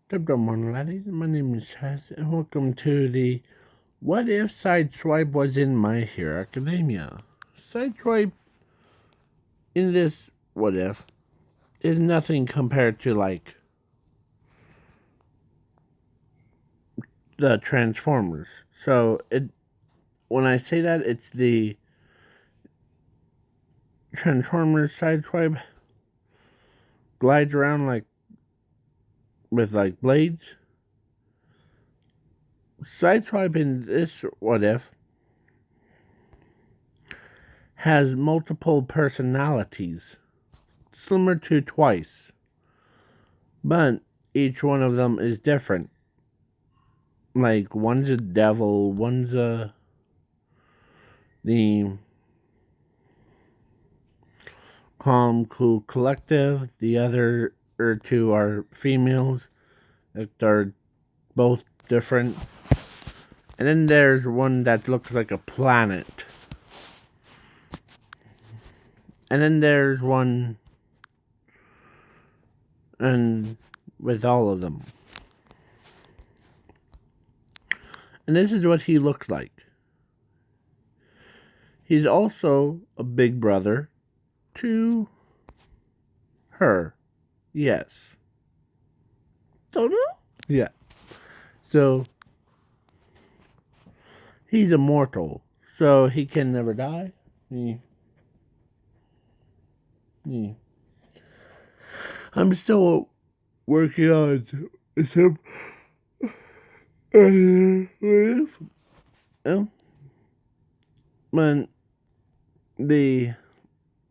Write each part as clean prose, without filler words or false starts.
Good morning, laddies. My name is Chaz, and welcome to the What If Sideswipe Was in My Hero Academia. Sideswipe in this What If is nothing compared to, like, the Transformers. So, when I say that, it's the Transformers Sideswipe glides around, like, with, like, blades. Sideswipe in this What If has multiple personalities, similar to Twice, but each one of them is different. Like, one's a devil, one's the calm, cool collective, the other two are females that are both different. And then there's one that looks like a planet. And then there's one and with all of them. And this is what he looks like. He's also a big brother to her. Yes. Don't know? Yeah. So he's immortal. So he can never die. I'm still working on some. When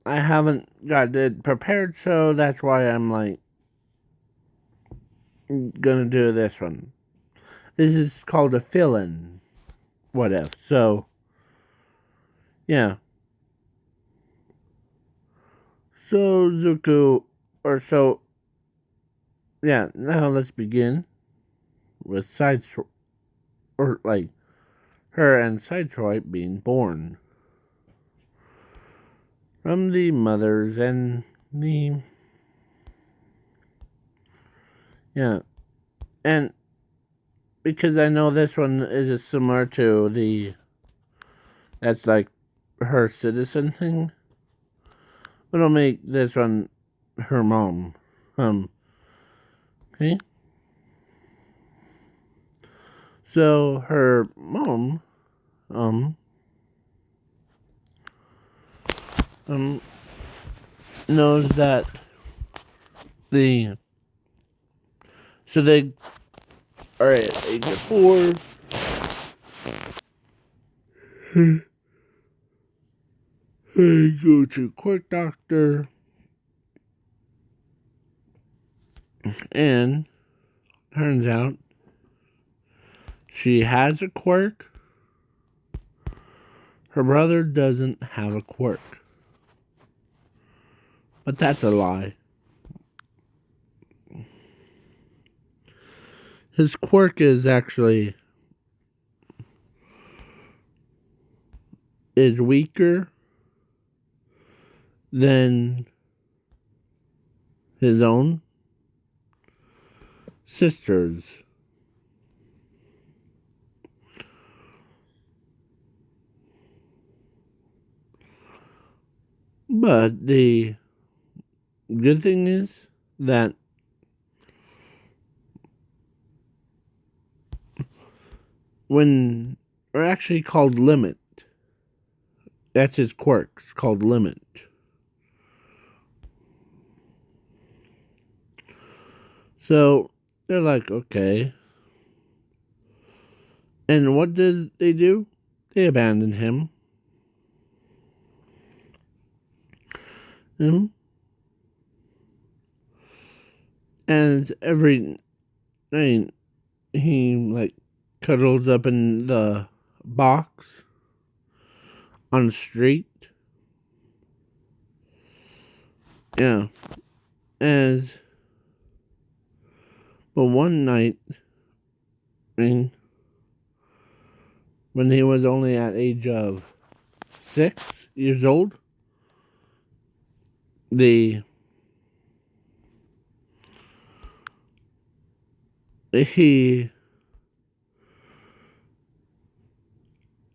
I haven't got it prepared, so that's why I'm like gonna do this one. This is called a fill-in. What if? So, yeah. So Zuko, or so, yeah. Now let's begin with or like her and Sideswipe being born from the mothers and the and because I know this one is similar to the that's like her citizen thing, but I'll make this one her mom. Okay. So her mom, knows that the so they are at age of 4. They go to Quirk Doctor, and turns out she has a quirk. Her brother doesn't have a quirk. But that's a lie. His quirk is actually weaker than his own sister's. But the good thing is that or actually called Limit. That's his quirk. It's called Limit. So they're like, okay. And what does they do? They abandon him. And every night he like cuddles up in the box on the street. Yeah. But one night, when he was only at age of 6 years old, the he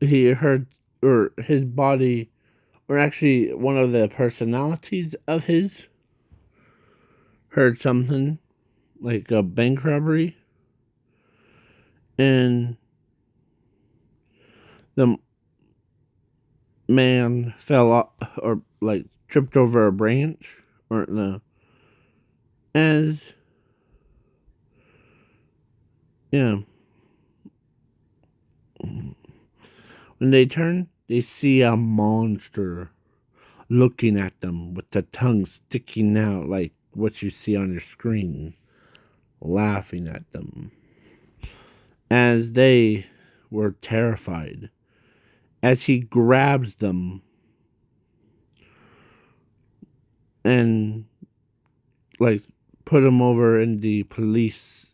heard, or his body, or actually one of the personalities of his heard something like a bank robbery, and the man fell off, or like tripped over a branch, or the as yeah. When they turn, they see a monster looking at them with the tongue sticking out like what you see on your screen, laughing at them. As they were terrified, as he grabs them and like put them over in the police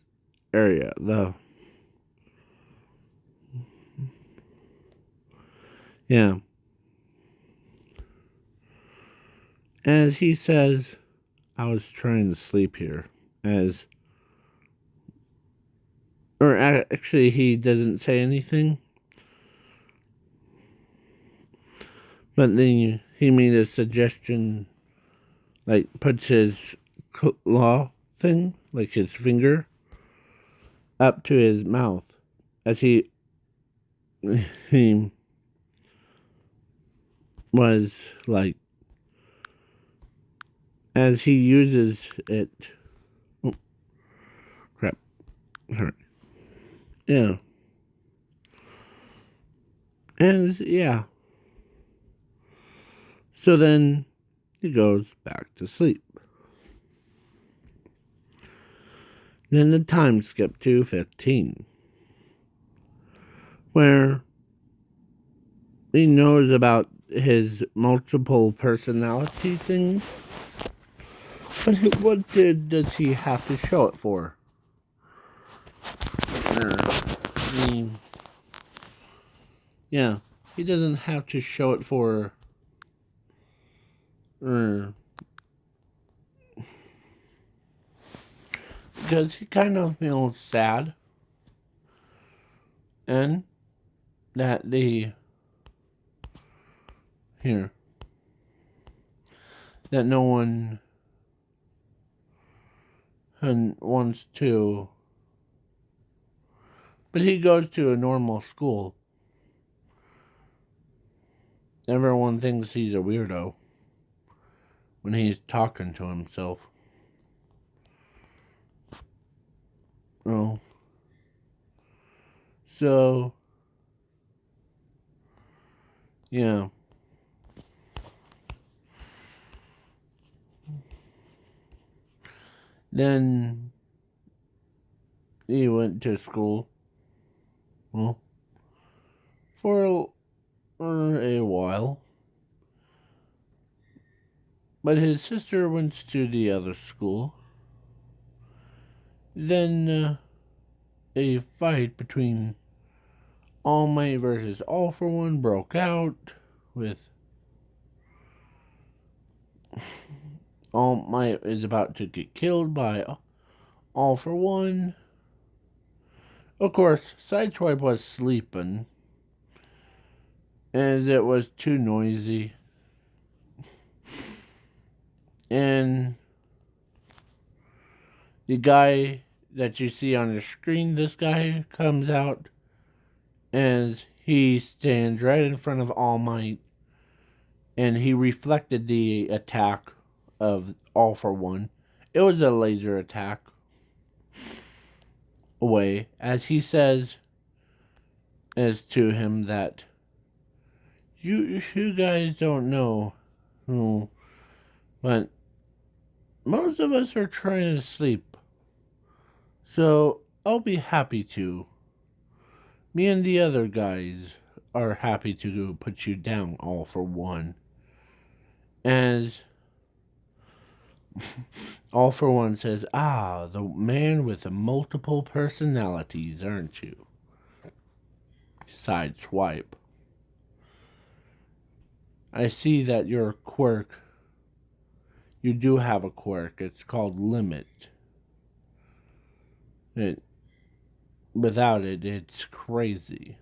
area. Yeah. As he says, I was trying to sleep here. As or actually he doesn't say anything, but then he made a suggestion, like puts his claw thing, like his finger, up to his mouth as he was like, as he uses it. Oh, crap. Sorry. Yeah. And yeah. So then he goes back to sleep. Then the time skip to 15, where he knows about his multiple personality thing. But what does he have to show it for? I mean, yeah, he doesn't have to show it for. Because he kind of feels sad, and that here that no one wants to. But he goes to a normal school. Everyone thinks he's a weirdo when he's talking to himself. Oh. So, yeah. Then he went to school. Well, for a while. But his sister went to the other school. Then a fight between All Might versus All for One broke out, with All Might is about to get killed by All for One. Of course, Sideswipe was sleeping, as it was too noisy. And the guy that you see on the screen, this guy comes out as he stands right in front of All Might, and he reflected the attack of All for One. It was a laser attack away, as he says as to him that you guys don't know who, but most of us are trying to sleep, so I'll be happy to. Me and the other guys are happy to put you down, All for One. As All for One says, the man with the multiple personalities, aren't you? Sideswipe. I see that your quirk, you do have a quirk. It's called Limit. without it, it's crazy.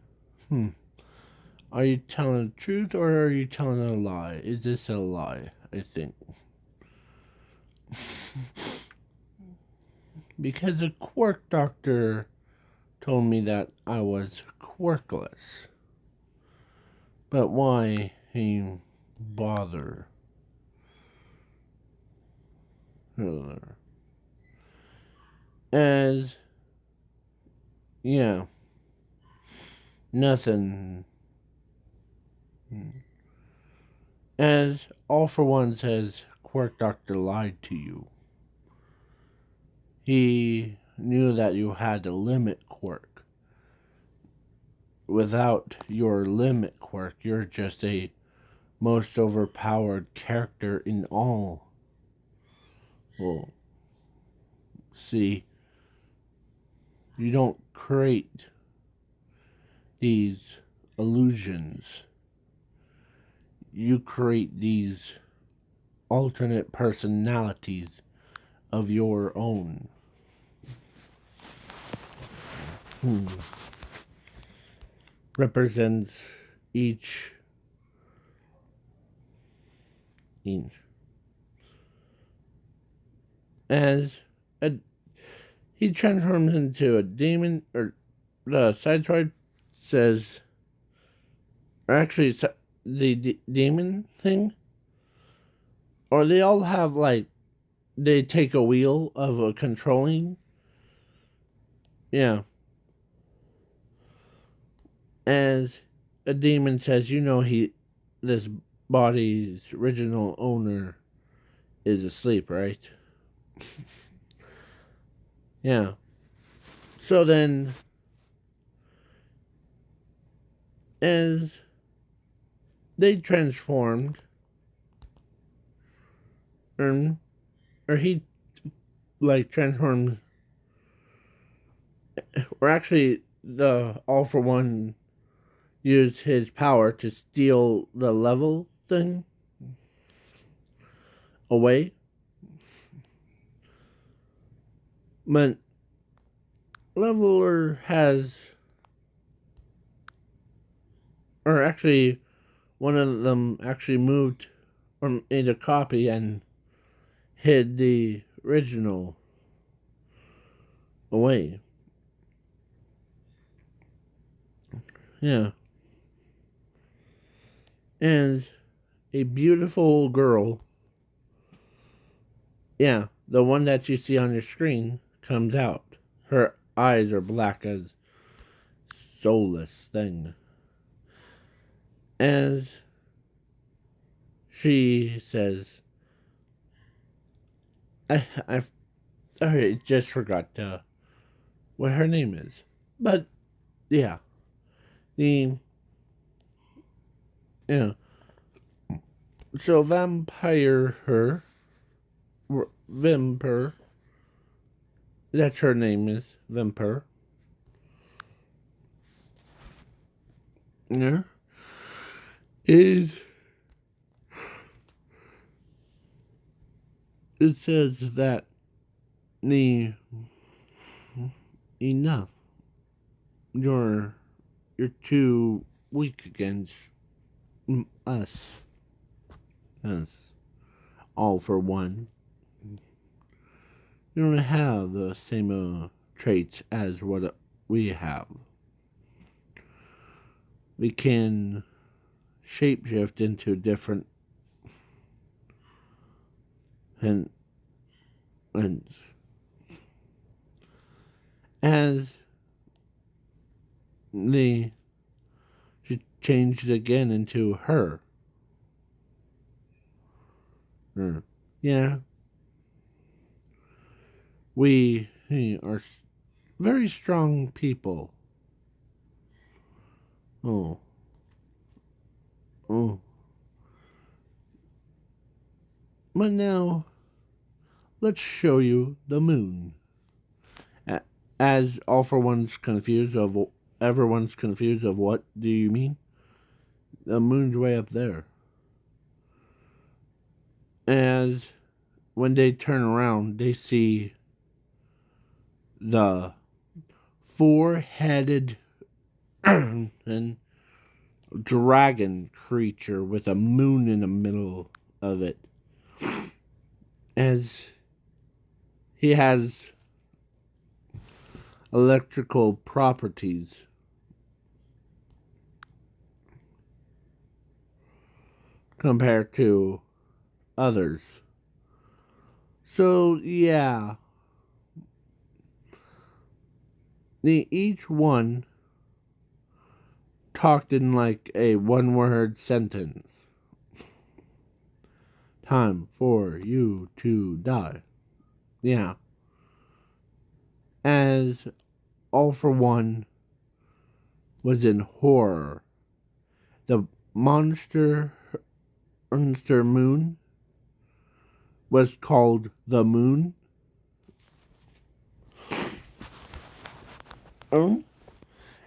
Are you telling the truth or are you telling a lie? Is this a lie? I think. Because a quirk doctor told me that I was quirkless. But why he bother? As, yeah, nothing. As All for One says, Quirk Doctor lied to you. He knew that you had to limit Quirk. Without your limit Quirk, you're just a most overpowered character in all. Well, see, you don't create these illusions. You create these alternate personalities of your own. Represents each as a, he transforms into a demon, or the Sideswipe says, or actually the demon thing, or they all have like, they take a wheel of a controlling, yeah. As a demon says, this body's original owner is asleep, right? Yeah. So then, as they transformed, or he like transformed, or actually the All for One used his power to steal the level thing away. But Leveler has, or actually one of them actually moved or made a copy and hid the original away. Yeah. And a beautiful girl, yeah, the one that you see on your screen, comes out. Her eyes are black as soulless thing. As she says, I just forgot what her name is. But yeah, the yeah. So Vimper, that's her name is Vimper. Yeah, is it says that the enough. You're too weak against us. Us. All for One. You don't have the same traits as what we have. We can shapeshift into different and as the she changed again into her. Yeah, we are very strong people. Oh, oh. But now, let's show you the moon. As All for One's confused of everyone's confused of what do you mean? The moon's way up there. As when they turn around, they see the four-headed and dragon creature with a moon in the middle of it. As he has electrical properties. Compared to others. So, yeah. Each one talked in like a one-word sentence. Time for you to die. Yeah. As All for One was in horror. The monster moon was called the Moon.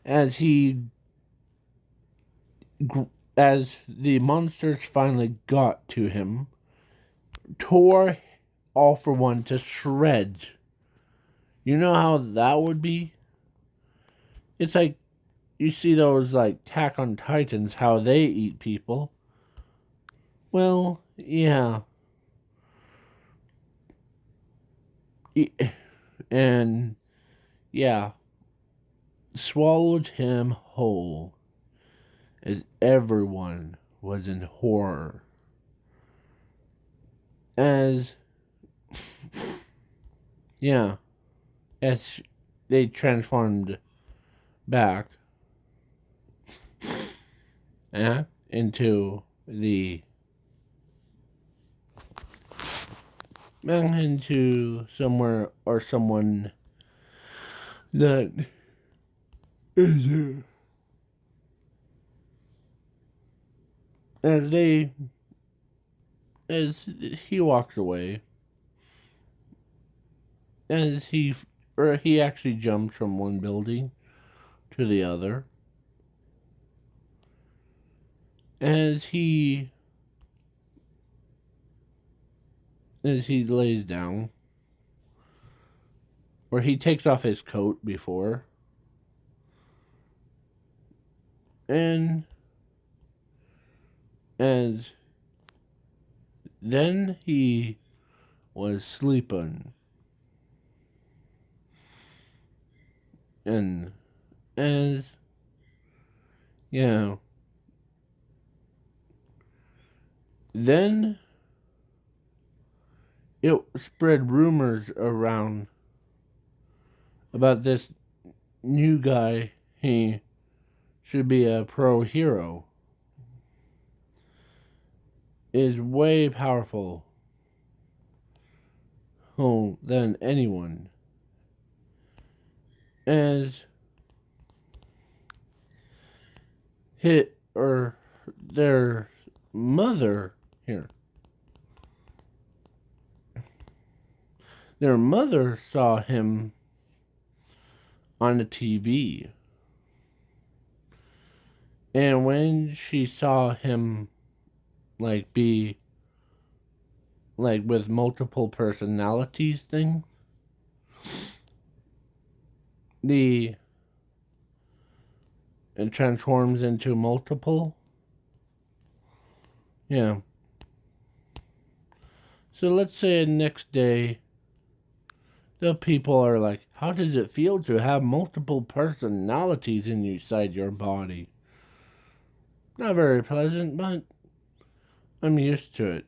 As as the monsters finally got to him, tore All for One to shreds. You know how that would be? It's like you see those like Attack on Titans, how they eat people. Well, yeah. And yeah, swallowed him whole as everyone was in horror. As yeah, as they transformed back into somewhere or someone that is as he walks away, as he actually jumps from one building to the other, as he lays down, or he takes off his coat before, and as then he was sleeping, and as yeah, then it spread rumors around about this new guy. He should be a pro hero. Is way powerful than anyone. As hit or their mother here. Their mother saw him on the TV. And when she saw him like be like with multiple personalities thing, it transforms into multiple. Yeah. So let's say the next day the people are like, how does it feel to have multiple personalities inside your body? Not very pleasant, but I'm used to it.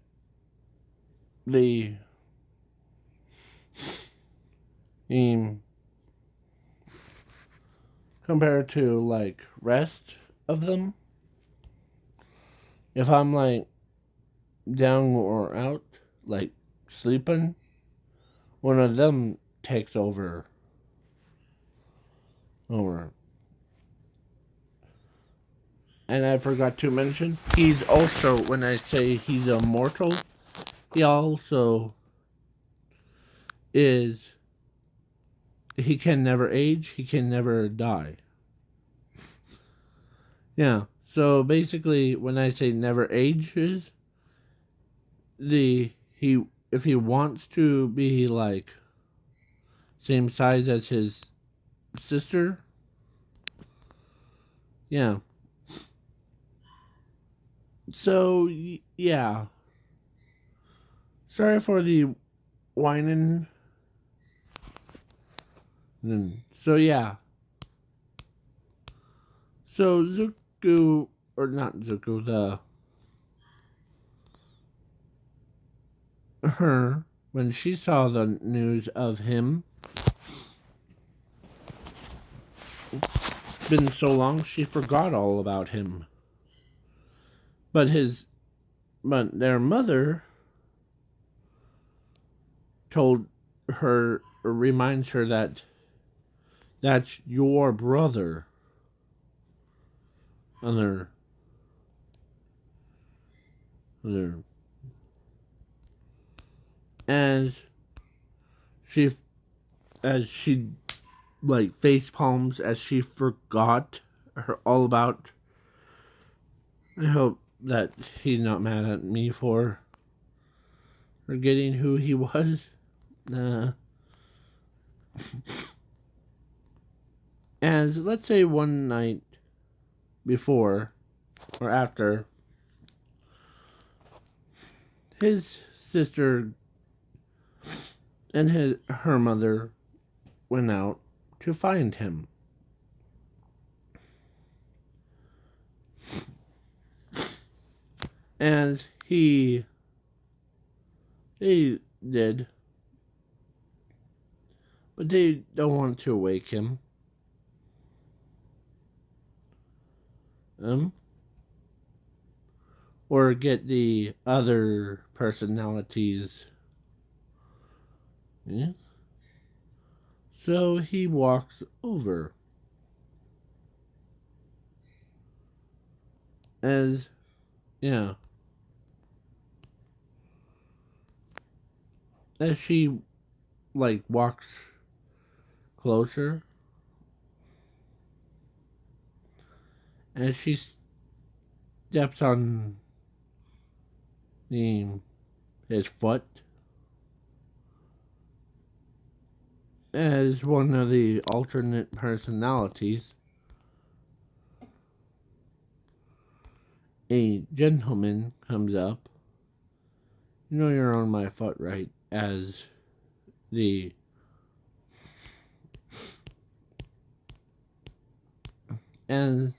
Compared to like rest of them, if I'm like down or out, like sleeping, one of them takes over. And I forgot to mention, he's also, when I say he's immortal, he also is, he can never age, he can never die. Yeah, so basically, when I say never ages, if he wants to be like same size as his sister. Yeah. So yeah. Sorry for the whining. So yeah. So Zuko, or not Zuko, her, when she saw the news of him, been so long she forgot all about him. But their mother told her, or reminds her that that's your brother. Other, other, as she, as she like face palms as she forgot her all about. I hope that he's not mad at me for forgetting who he was. As let's say one night before or after, his sister and her mother went out to find him. As they did, but they don't want to wake him. Um, or get the other personalities. Yeah. So he walks over. As, yeah, as she, like, walks closer, as she steps on the, his foot, as one of the alternate personalities, a gentleman comes up. You know you're on my foot, right? As the as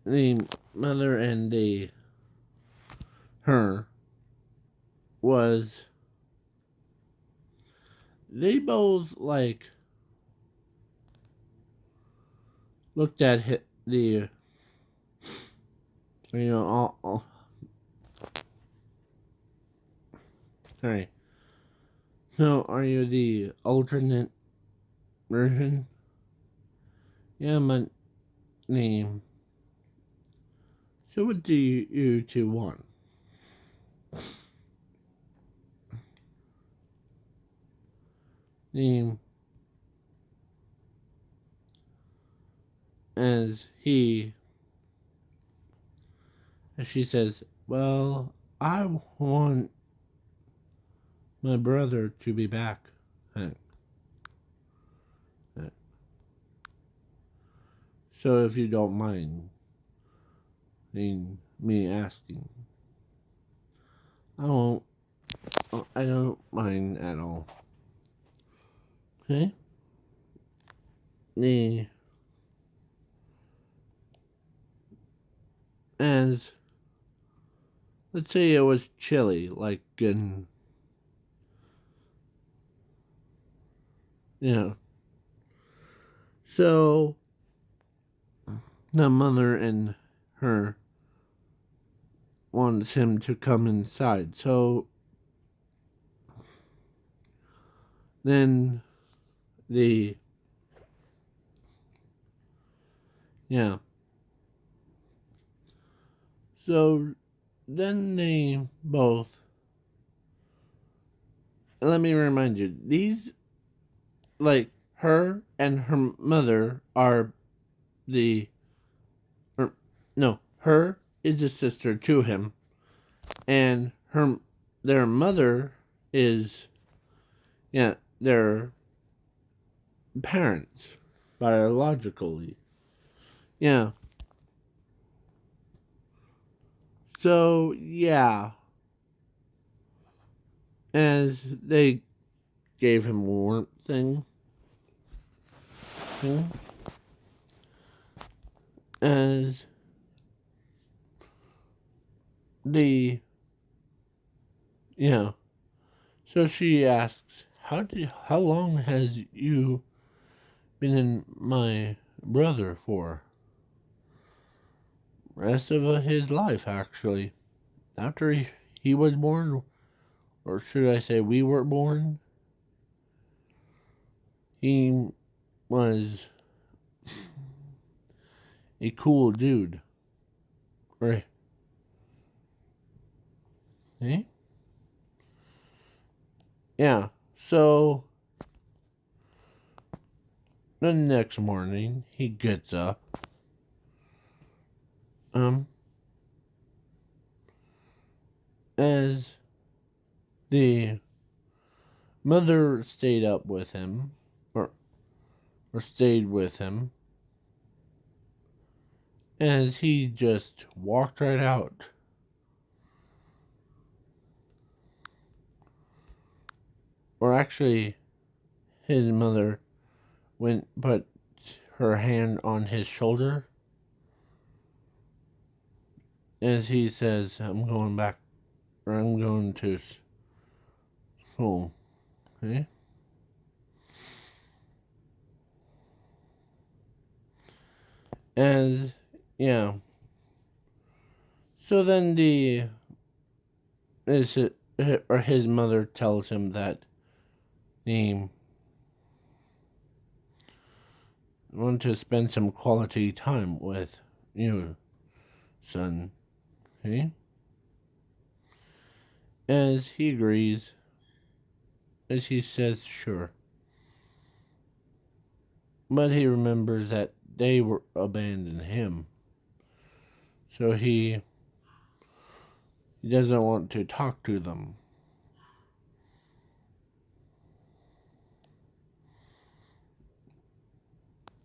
the mother and her was, they both like looked at the, you know, all right. So are you the alternate version? Yeah, my name. So what do you two want? Name, as she says, well, I want my brother to be back. Uh, So if you don't mind me asking, I won't. I don't mind at all. Okay. The as let's say it was chilly, like in, you know. So the mother and her wants him to come inside. So then the, yeah. So then they both, let me remind you, these, like, her and her mother are the, or, no, her is a sister to him, and their mother is, yeah, their parents biologically. Yeah. So, yeah. As they gave him warmth thing, as the, yeah. So she asks, how long has you been in my brother for? Rest of his life, actually. After he was born, or should I say we were born, he was a cool dude. Right? Eh? Yeah. So the next morning he gets up. Um as the mother stayed up with him or stayed with him as he just walked right out. Or actually his mother went put her hand on his shoulder as he says, I'm going back, or I'm going to school. Okay? As, yeah. So then his mother tells him that he want to spend some quality time with you, son. Okay? As he agrees, as he says, sure. But he remembers that they were abandoned him. So he doesn't want to talk to them.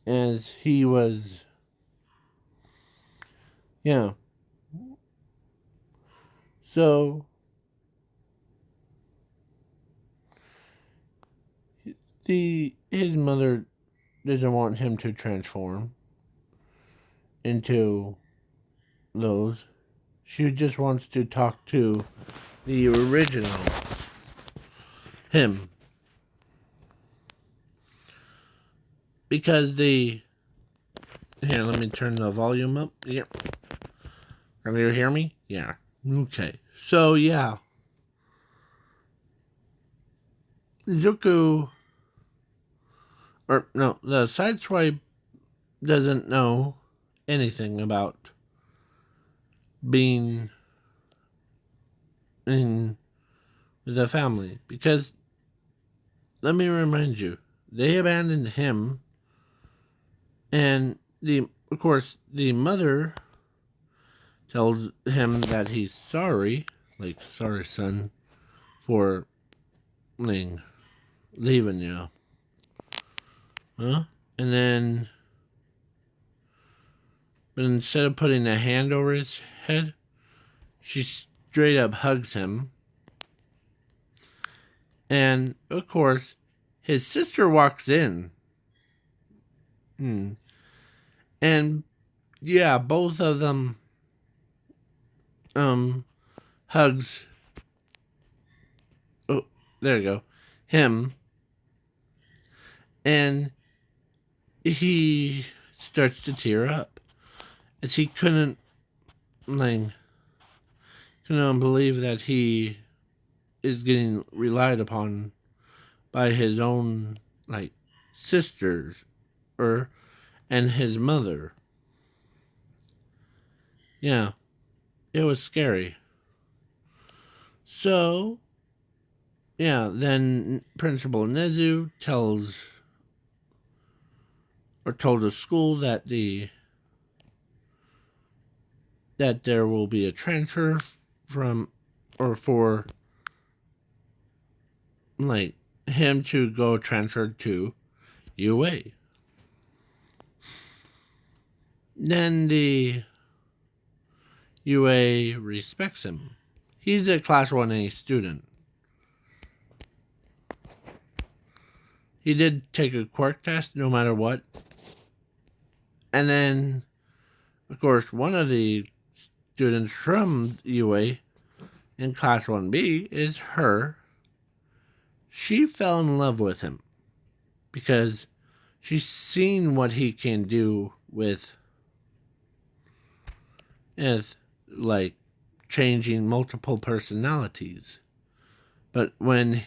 As he was, yeah. So his mother doesn't want him to transform into those. She just wants to talk to the original him. Because here, let me turn the volume up. Yep. Can you hear me? Yeah. Okay. So, yeah. Zuko, or no, the Sideswipe doesn't know anything about being in the family. Because, let me remind you, they abandoned him, and of course, the mother tells him that he's sorry, like, sorry, son, for leaving you. Huh? And then, but instead of putting a hand over his head, she straight up hugs him. And, of course, his sister walks in. And, yeah, both of them, hugs. Oh, there you go. Him. And he starts to tear up. As he couldn't believe that he is getting relied upon by his own, sisters, and his mother. Yeah, it was scary. So, yeah, then Principal Nezu told the school that that there will be a transfer for him to go transferred to UA. Then the UA respects him. He's a Class 1A student. He did take a quirk test no matter what. And then, of course, one of the students from UA in Class 1B is her. She fell in love with him because she's seen what he can do with like changing multiple personalities. But when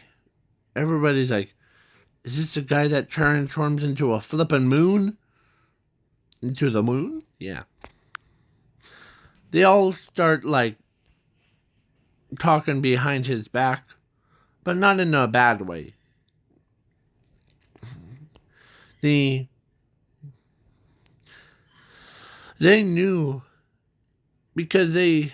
everybody's like, is this the guy that transforms into a flippin' moon? Into the moon? Yeah. They all start like talking behind his back, but not in a bad way. They knew because they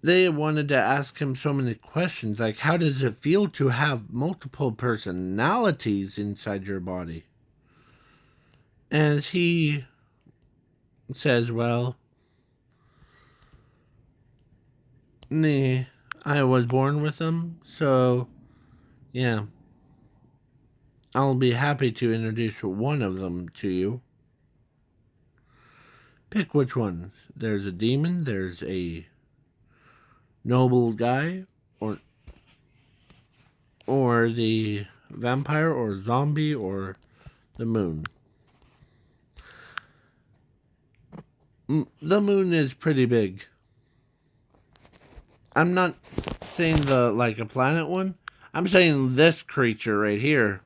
wanted to ask him so many questions, like how does it feel to have multiple personalities inside your body? As he says, well, I was born with them, so yeah, I'll be happy to introduce one of them to you. Pick which one. There's a demon, there's a noble guy, or the vampire, or zombie, or the moon. The moon is pretty big. I'm not saying the like a planet one. I'm saying this creature right here.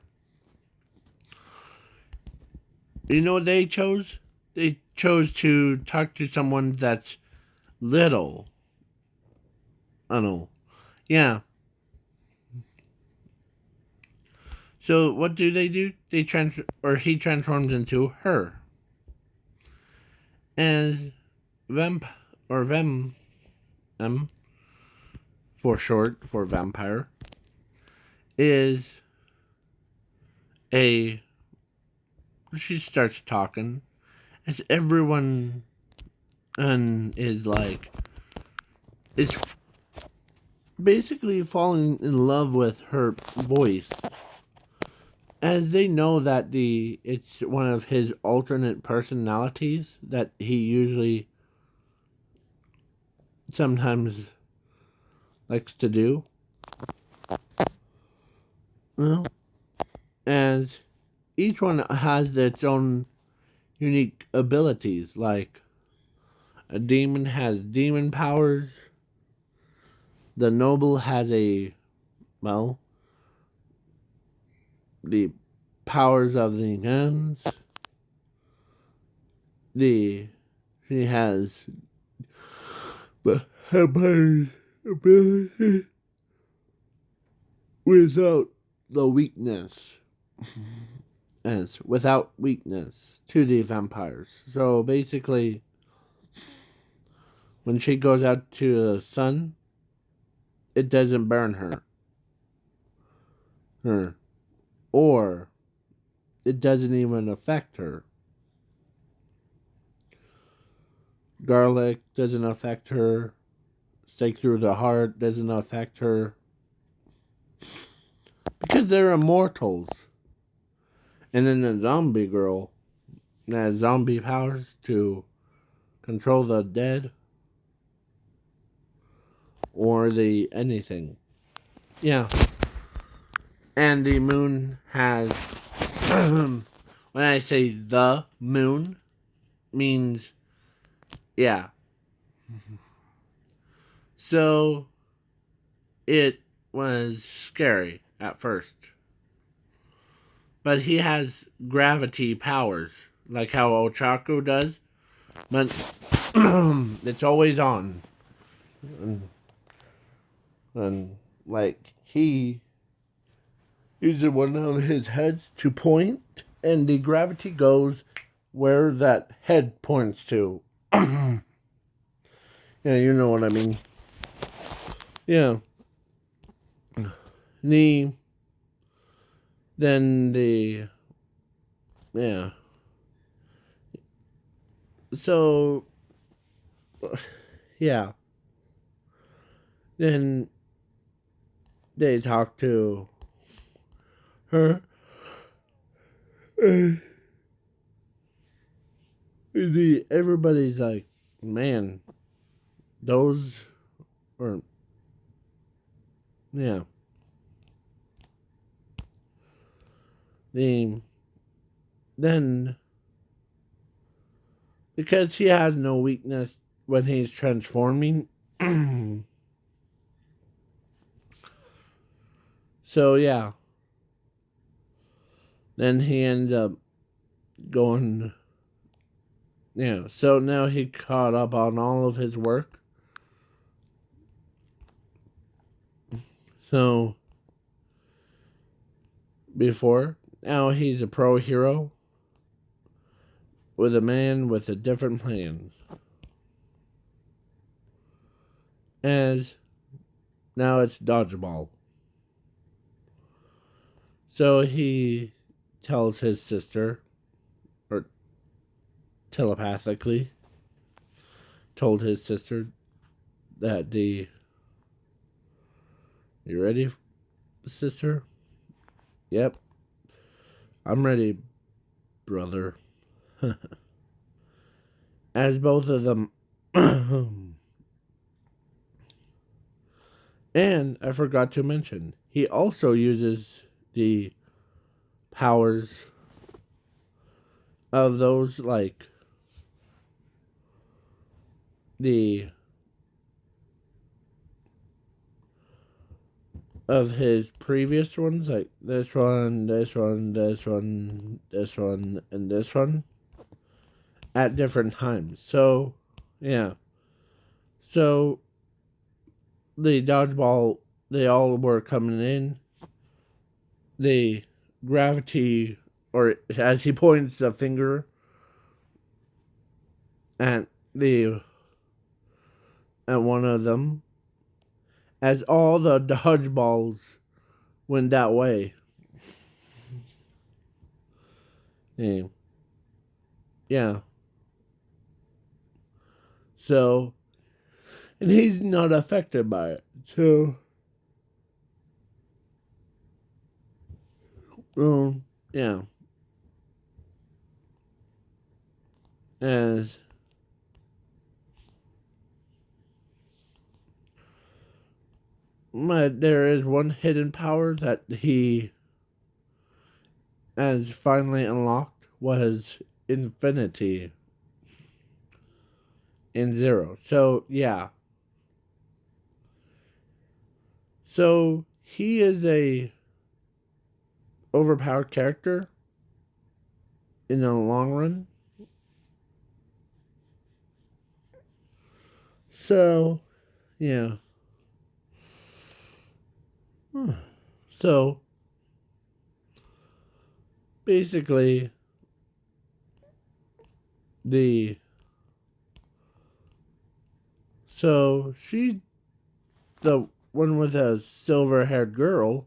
You know what they chose? They chose to talk to someone that's little. I don't know. Yeah. So what do? They he transforms into her. And Vamp or Vem for short for vampire is a she starts talking as everyone is like is basically falling in love with her voice, as they know that it's one of his alternate personalities that he usually sometimes likes to do. Well, as each one has its own unique abilities, like a demon has demon powers, the noble has the powers of the guns, she has vampire ability without the weakness, as without weakness to the vampires. So basically, when she goes out to the sun, it doesn't burn her, or it doesn't even affect her. Garlic doesn't affect her. Stake through the heart doesn't affect her. Because they're immortals. And then the zombie girl has zombie powers to control the dead. Or the anything. Yeah. And the moon has when I say the moon means yeah. So it was scary at first. But he has gravity powers, like how Ochako does. But it's always on. And like he uses one of his heads to point, and the gravity goes where that head points to. Yeah, you know what I mean. Yeah. The Then the yeah. So yeah. Then they talk to her. And the everybody's like, man, those or yeah. The then because he has no weakness when he's transforming. So yeah. Then he ends up going yeah. So now he caught up on all of his work. So before now he's a pro hero with a man with a different plan. As now it's dodgeball. So he tells his sister, or telepathically told his sister that the you ready, sister? Yep, I'm ready, brother. As both of them and I forgot to mention, he also uses the powers of those like the of his previous ones, like this one, this one, this one, this one, and this one at different times. So, yeah. So the dodgeball, they all were coming in. The gravity, or as he points the finger at the at one of them, as all the dodgeballs went that way. Yeah. Yeah. So, and he's not affected by it. So, yeah. As there is one hidden power that he has finally unlocked was infinity in zero. So yeah. So he is a overpowered character in the long run. So yeah. So basically the so she's the one with a silver haired girl,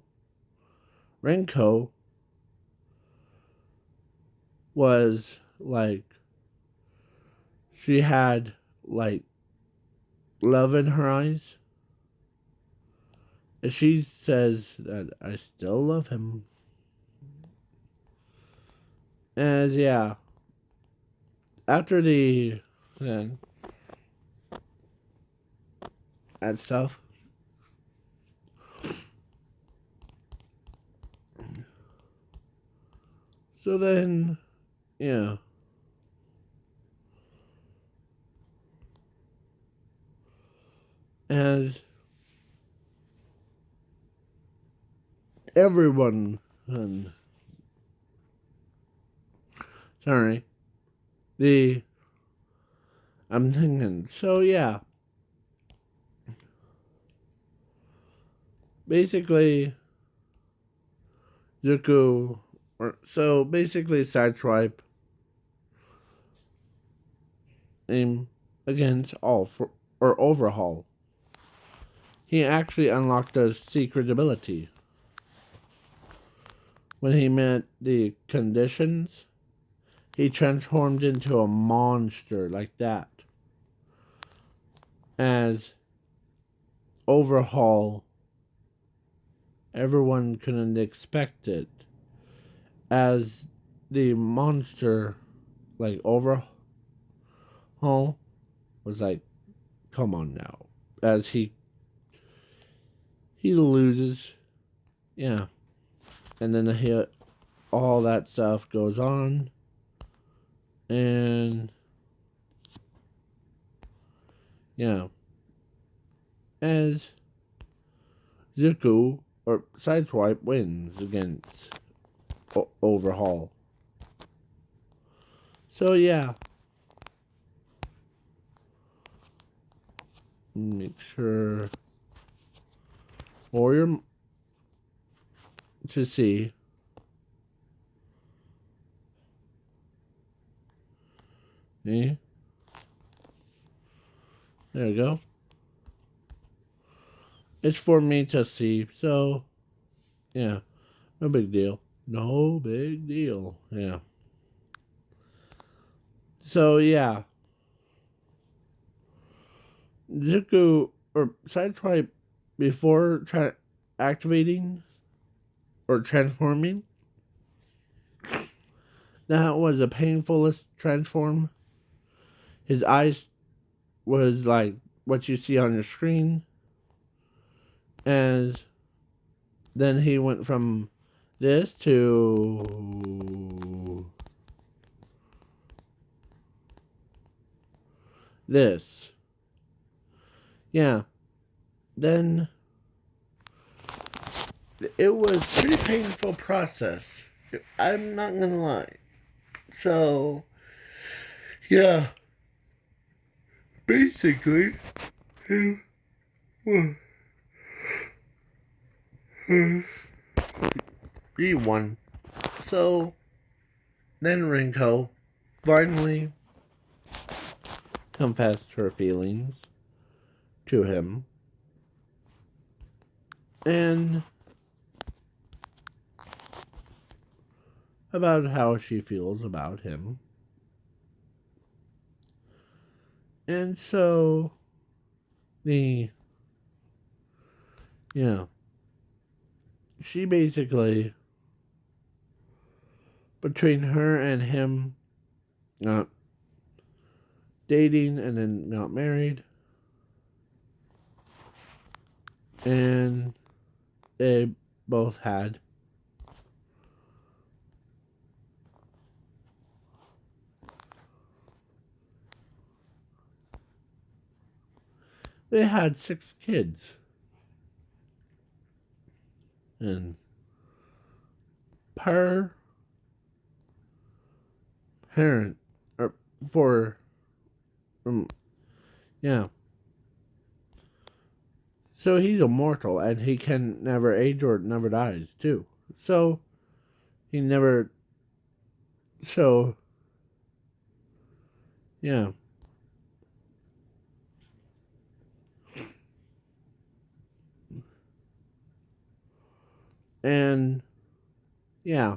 Renko, was like she had like love in her eyes. And she says that I still love him. And yeah, after the then and stuff. So then yeah. As everyone sorry. The I'm thinking so yeah. Basically Zuko or so basically Sideswipe aim against all for or overhaul. He actually unlocked a secret ability. when he met the conditions, he transformed into a monster like that. As Overhaul, everyone couldn't expect it. As the monster, like Overhaul, was like, come on now. As he loses, yeah. And then all that stuff goes on. And yeah, as Zuko or Sideswipe wins against Overhaul. So yeah, make sure Warrior to see. Yeah, there we go. It's for me to see, so yeah, no big deal. No big deal. Yeah. So yeah, Zuko or Sideswipe before activating or transforming. That was the painfulest transform. His eyes was like what you see on your screen, as then he went from this to this. Yeah. Then it was a pretty painful process. I'm not gonna lie. So yeah, basically, he won. So then Rinko finally confessed her feelings to him, and about how she feels about him. And so the yeah, she basically, between her and him, got dating and then got married, and they both had they had 6 kids. And per parent, or for yeah, so he's immortal and he can never age or never dies too. So he never. So yeah, and yeah.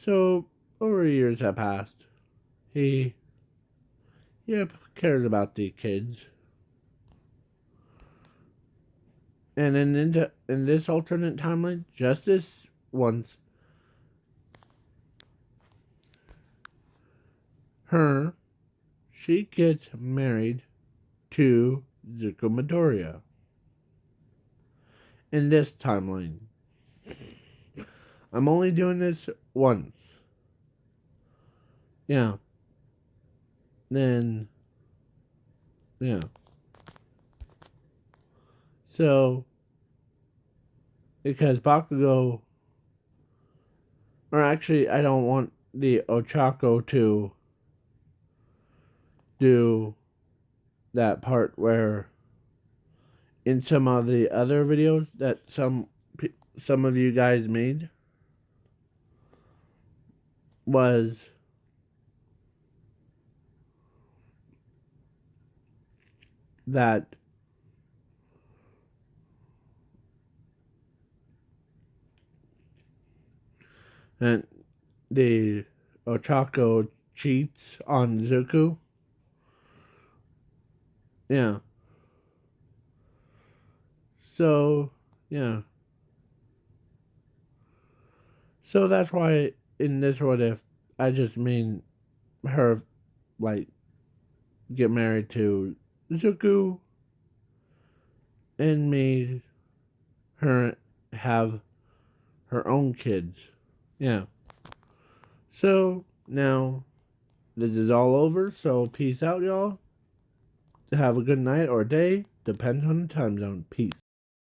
So over years have passed. He yep cares about the kids, and then in this alternate timeline, just this once, her she gets married to Zuko Midoriya. In this timeline, I'm only doing this once. Yeah. Then yeah. So because Bakugo, or actually, I don't want the Ochako to do that part where in some of the other videos that some of you guys made was that And the Ochako cheats on Zuko. Yeah. So, yeah. So that's why in this what if I just made her like get married to Zuko and made her have her own kids. Yeah. So now this is all over. So peace out, y'all. Have a good night or day. Depends on the time zone. Peace.